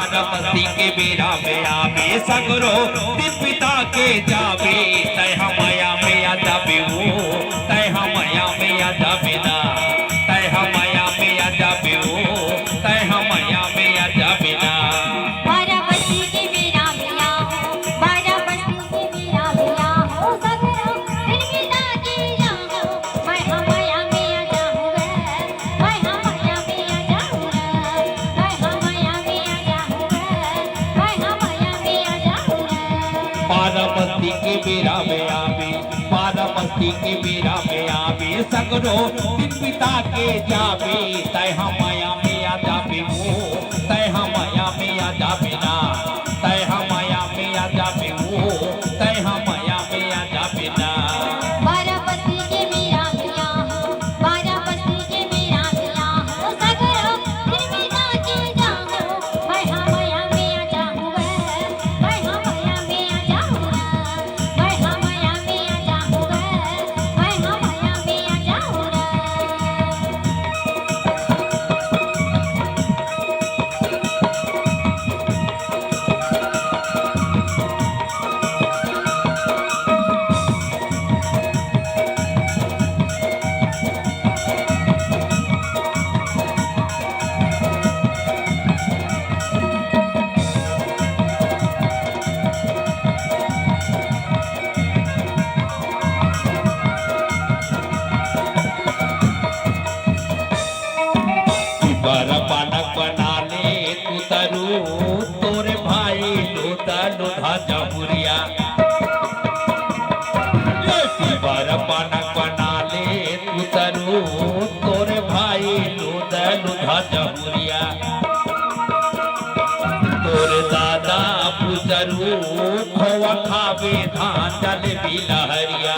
बारामती के बेरा में आवे सगरो दिन पिता के जावे तय हमया में आ जावे वो तय हमया में आ जावे ना तय हमया में आ जावे वो तय हमया में आ जावे ना बारामती के बेरा में आओ बारामती के बेरा में आओ सगरो दिन पिता के जाओ मैं हमया में आ जाऊंगा मैं हमया में आ जाऊंगा मैं हमया में आ जाऊंगा मैं हमया में आ जाऊंगा बारामती के बेरा में आवे बारामती के बेरा में आवे सगरो दिन पिता के जावे तय हमया में आ जावे वो तय हमया में आ जावे ना तय हमया में आ जावे वो तय हमया में आ जावे ना बारामती के बेरा में आओ बारामती के बेरा में आओ सगरो दिन पिता के जाओ मैं हमया में आ जाऊंगा मैं हमया में आ जाऊंगा मैं हमया में आ जाऊंगा मैं हमया में आ जाऊंगा बर पानक बना ले तू तरू तोरे भाई लोता लोधा जमुरिया बर पानक बना ले तू तरू तोरे भाई लोता लोधा जमुरिया तोरे दादा पुजरू खोवा खावे धान जले बिलहरिया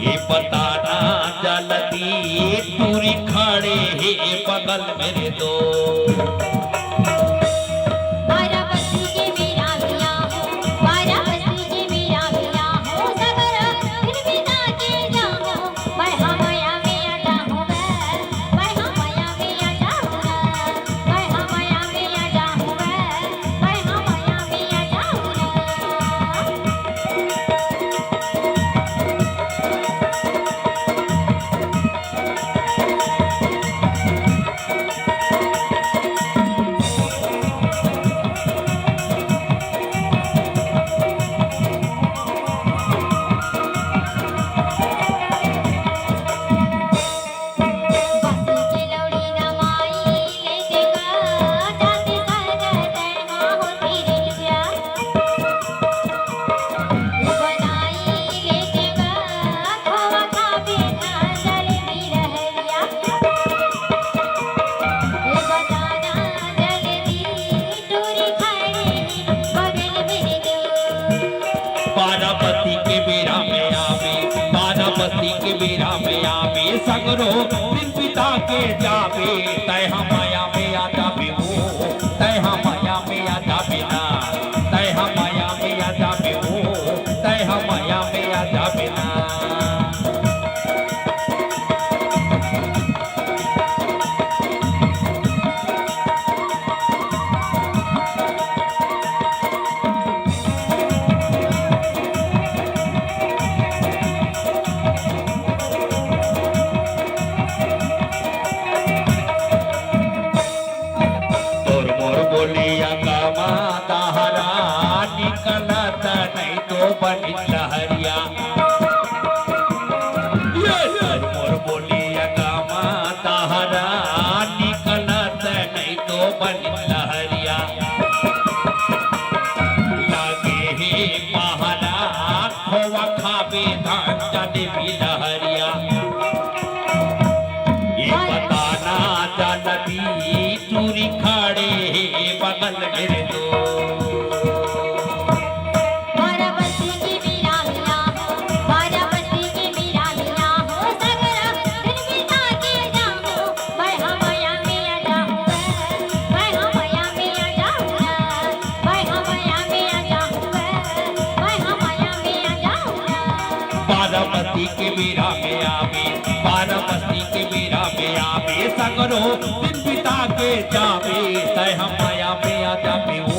ये बताना जलती पूरी खड़े हे बगल मेरे दो बारामती के बेरा में आओ बारामती के बेरा में आओ सगरो दिन पिता के जाओ मैं हमया में आ जाऊंगा मैं हमया में आ जाऊंगा मैं हमया में आ जाऊंगा मैं हमया में आ जाऊंगा बासी के लौड़ी नमाई लेके गा जाती सरगत होती रिया बनाई लेके गा खोवा खावे धान जले बिरहरिया बताना जल्दी टूरी खड़ी बगल मेरे दो बारामती के बेरा में आवे बारामती के बेरा में आवे सगरो दिन पिता के जावे तय हमया में आ जावे वो तय हमया में आ जावे ना तय हमया में आ जावे वो तय हमया में आ जावे ना तोर मोर बोलिया गामा ताहरा निकलत नहीं तो बनी लहरिया तोर मोर बोलिया गामा ताहरा निकलत नहीं तो बनी लहरिया लागे हे पहरा खोवा खावे धान जाने भी लहरिया ये बताना जानती चूरी खड़े बगल मेरे दो बारामती के बेरा में आओ बारामती के बेरा में आओ सगरो दिन पिता के जाओ मैं हमया में आ जाऊंगा मैं हमया में आ जाऊंगा मैं हमया में आ जाऊंगा मैं हमया में आ जाऊंगा बारामती के बेरा में आवे बारामती के बेरा में आवे सगरो दिन पिता के जावे तय हम माया में आ जावे ओ